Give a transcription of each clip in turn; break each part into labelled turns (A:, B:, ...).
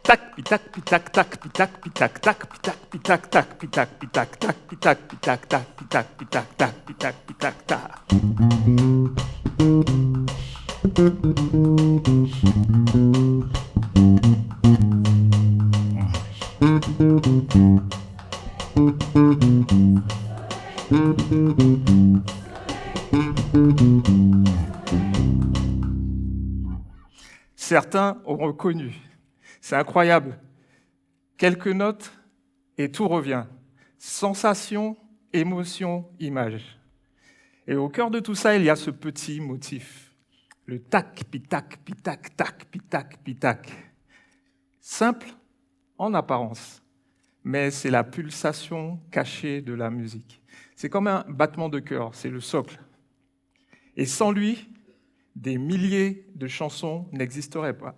A: tac, pitac, pitac, tac, pitac, pitac, tac, pitac, pitac, tac, pitac, pitac, tac, pitac, pitac, tac, pitac, pitac, tac, pitac, pitac, tac. Certains ont reconnu. C'est incroyable. Quelques notes et tout revient. Sensation, émotion, image. Et au cœur de tout ça, il y a ce petit motif. Le tac, pitac, pitac, tac, pitac, pitac. Simple en apparence, mais c'est la pulsation cachée de la musique. C'est comme un battement de cœur, c'est le socle. Et sans lui, des milliers de chansons n'existeraient pas.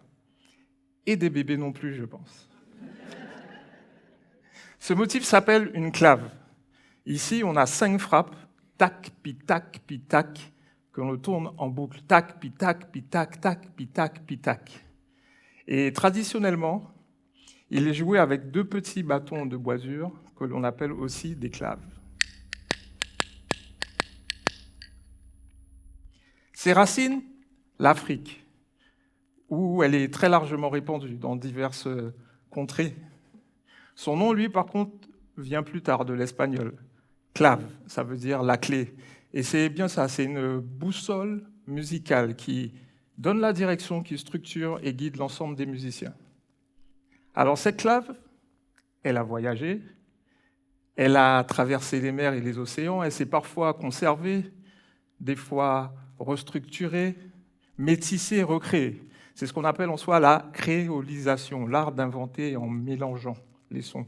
A: Et des bébés non plus, je pense. Ce motif s'appelle une clave. Ici, on a 5 frappes, tac, pitac, pitac, que l'on tourne en boucle. Tac, pitac, pitac, tac, pitac, pitac. Et traditionnellement, il est joué avec 2 petits bâtons de boisure que l'on appelle aussi des claves. Ses racines, l'Afrique, où elle est très largement répandue dans diverses contrées. Son nom, lui, par contre, vient plus tard de l'espagnol. Clave, ça veut dire la clé. Et c'est bien ça, c'est une boussole musicale qui donne la direction, qui structure et guide l'ensemble des musiciens. Alors cette clave, elle a voyagé, elle a traversé les mers et les océans, elle s'est parfois conservée, des fois restructurée, métissée, recréée. C'est ce qu'on appelle en soi la créolisation, l'art d'inventer en mélangeant les sons.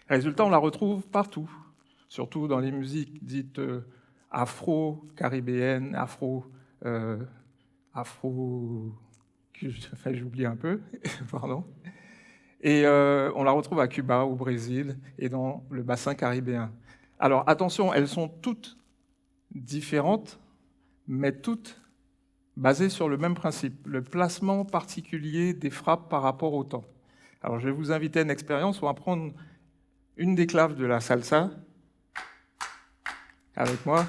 A: Résultat, on la retrouve partout, surtout dans les musiques dites afro-caribéennes, j'oublie un peu, pardon. Et on la retrouve à Cuba, au Brésil et dans le bassin caribéen. Alors attention, elles sont toutes différentes, mais toutes basées sur le même principe, le placement particulier des frappes par rapport au temps. Alors je vais vous inviter à une expérience, on va prendre une des claves de la salsa, avec moi.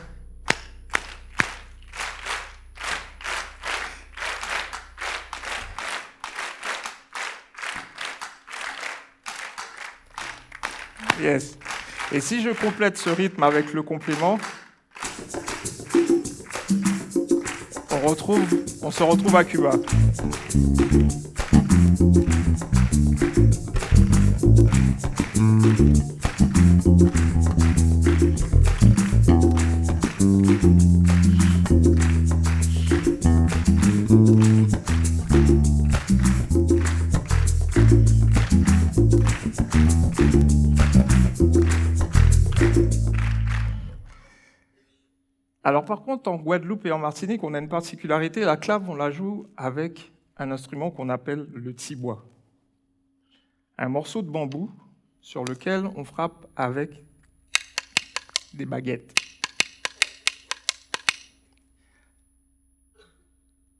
A: Yes. Et si je complète ce rythme avec le complément, on se retrouve à Cuba. Alors par contre, en Guadeloupe et en Martinique, on a une particularité, la clave, on la joue avec un instrument qu'on appelle le tibois. Un morceau de bambou sur lequel on frappe avec des baguettes.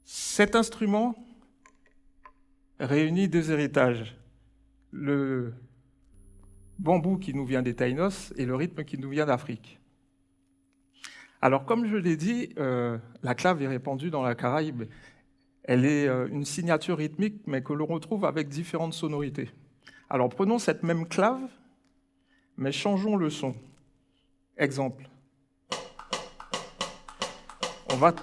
A: Cet instrument réunit 2 héritages, le bambou qui nous vient des Taïnos et le rythme qui nous vient d'Afrique. Alors, comme je l'ai dit, la clave est répandue dans la Caraïbe. Elle est une signature rythmique, mais que l'on retrouve avec différentes sonorités. Alors, prenons cette même clave, mais changeons le son. Exemple. On va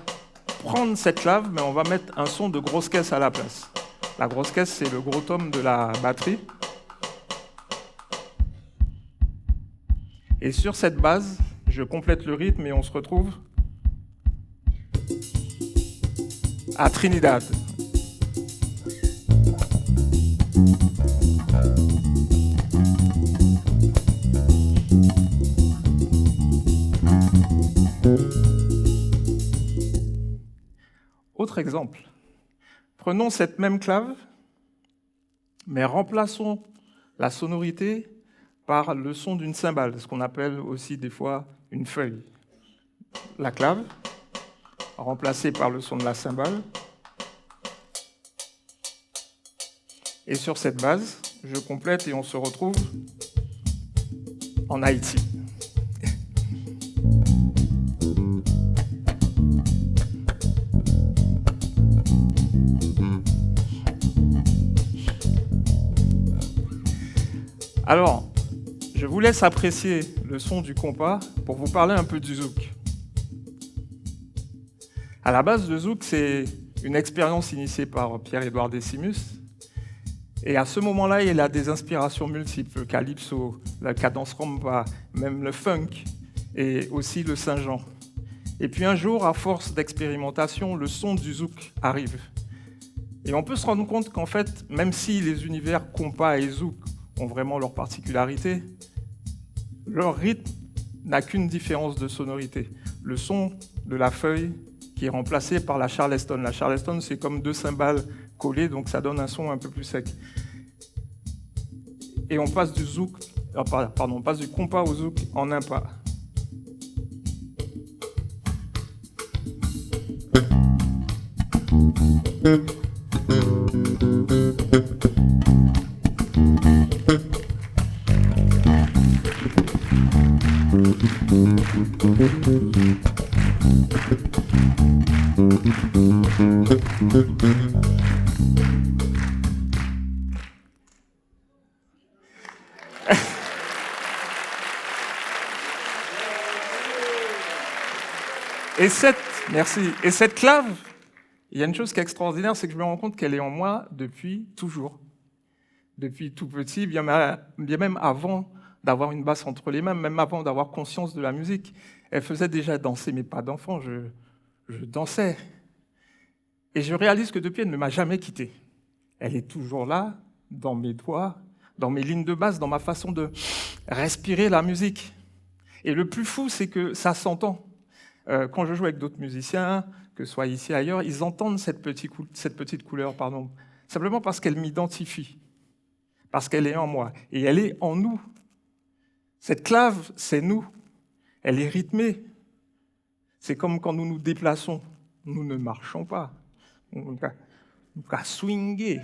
A: prendre cette clave, mais on va mettre un son de grosse caisse à la place. La grosse caisse, c'est le gros tome de la batterie. Et sur cette base, je complète le rythme et on se retrouve à Trinidad. Autre exemple. Prenons cette même clave, mais remplaçons la sonorité par le son d'une cymbale, ce qu'on appelle aussi des fois une feuille. La clave, remplacée par le son de la cymbale. Et sur cette base, je complète et on se retrouve en Haïti. Alors, je vous laisse apprécier le son du compas pour vous parler un peu du zouk. À la base, le zouk, c'est une expérience initiée par Pierre-Édouard Décimus. Et à ce moment-là, il a des inspirations multiples, le calypso, la cadence rumba, même le funk et aussi le Saint-Jean. Et puis un jour, à force d'expérimentation, le son du zouk arrive. Et on peut se rendre compte qu'en fait, même si les univers compas et zouk ont vraiment leurs particularités, leur rythme n'a qu'une différence de sonorité. Le son de la feuille qui est remplacé par la charleston. La charleston, c'est comme deux cymbales collées, donc ça donne un son un peu plus sec. Et on passe du zouk, on passe du compas au zouk en un pas. Et cette clave, il y a une chose qui est extraordinaire, c'est que je me rends compte qu'elle est en moi depuis toujours. Depuis tout petit, bien même avant d'avoir une basse entre les mains, même avant d'avoir conscience de la musique. Elle faisait déjà danser mes pas d'enfant, je dansais. Et je réalise que depuis, elle ne m'a jamais quitté. Elle est toujours là, dans mes doigts, dans mes lignes de basse, dans ma façon de respirer la musique. Et le plus fou, c'est que ça s'entend. Quand je joue avec d'autres musiciens, que ce soit ici et ailleurs, ils entendent cette petite couleur, simplement parce qu'elle m'identifie, parce qu'elle est en moi, et elle est en nous. Cette clave, c'est nous. Elle est rythmée. C'est comme quand nous nous déplaçons. Nous ne marchons pas. Nous avons swingé.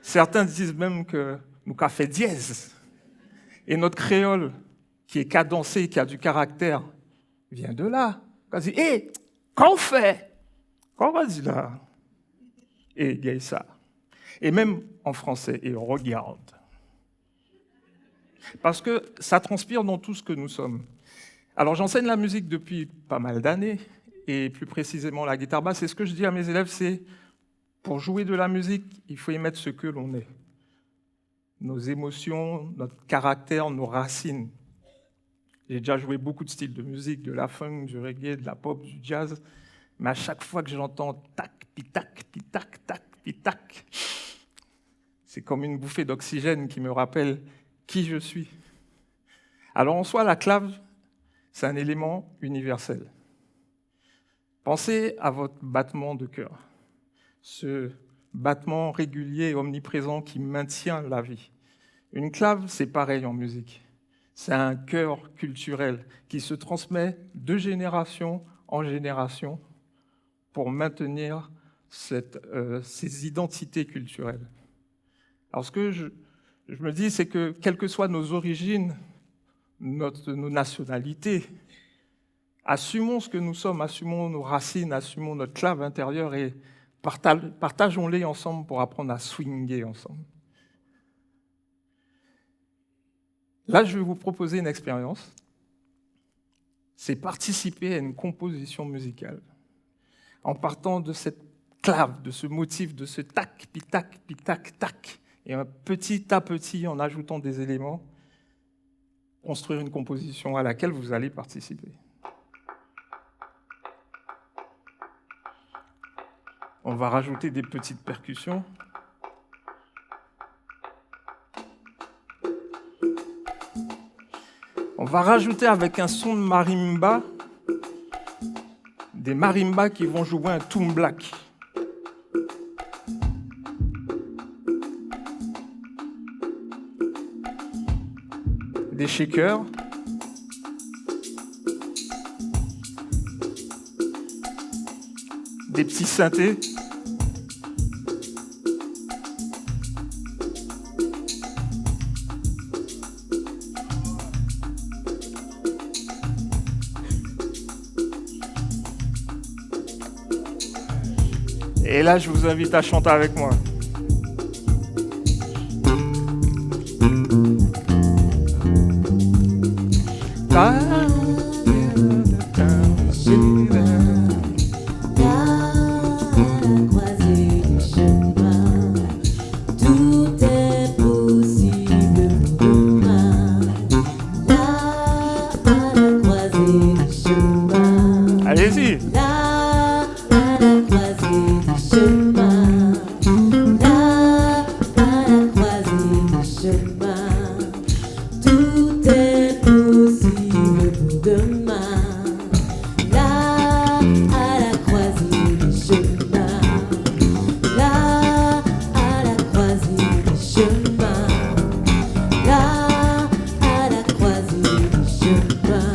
A: Certains disent même que nous avons fait dièse. Et notre créole, qui est cadencé, qui a du caractère, vient de là. On dit, hé, qu'en fait? Qu'en va dire là? Et il y a ça. Et même en français, et on regarde. Parce que ça transpire dans tout ce que nous sommes. Alors j'enseigne la musique depuis pas mal d'années, et plus précisément la guitare basse. Et ce que je dis à mes élèves, c'est, pour jouer de la musique, il faut y mettre ce que l'on est. Nos émotions, notre caractère, nos racines. J'ai déjà joué beaucoup de styles de musique, de la funk, du reggae, de la pop, du jazz, mais à chaque fois que j'entends tac, pi tac, pi tac, tac, pi tac, c'est comme une bouffée d'oxygène qui me rappelle qui je suis. Alors en soi, la clave, c'est un élément universel. Pensez à votre battement de cœur, ce battement régulier et omniprésent qui maintient la vie. Une clave, c'est pareil en musique. C'est un cœur culturel qui se transmet de génération en génération pour maintenir ces identités culturelles. Alors ce que je me dis, c'est que quelles que soient nos origines, nos nationalités, assumons ce que nous sommes, assumons nos racines, assumons notre clave intérieure et partageons-les ensemble pour apprendre à swinguer ensemble. Là, je vais vous proposer une expérience. C'est participer à une composition musicale en partant de cette clave, de ce motif, de ce tac, pi tac, pi tac, tac, et petit à petit, en ajoutant des éléments, construire une composition à laquelle vous allez participer. On va rajouter des petites percussions. On va rajouter avec un son de marimba, des marimbas qui vont jouer un toom black. Des shakers. Des petits synthés. Et là, je vous invite à chanter avec moi. Allez-y.
B: Là, à la croisée des chemins. Là, à la croisée des chemins. Tout est possible pour demain. Là, à la croisée des chemins. Là, à la croisée des chemins. Là, à la croisée des chemins.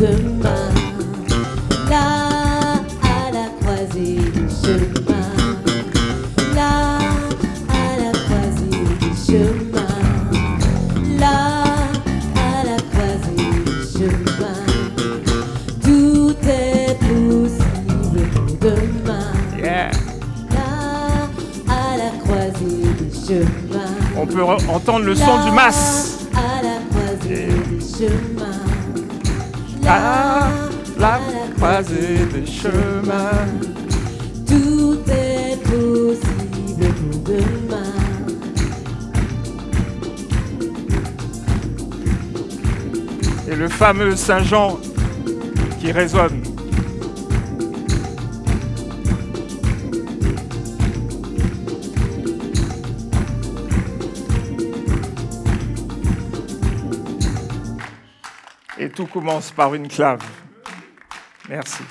B: Demain, là à la croisée des chemins, là à la croisée des chemins, là à la croisée des chemins, tout est possible pour demain.
A: Yeah.
B: Là à la croisée des chemins.
A: On peut entendre le son du mas.
B: À la croisée des chemins.
A: À la croisée des chemins.
B: Tout est possible pour demain.
A: Et le fameux Saint-Jean qui résonne. Et tout commence par une clave. Merci.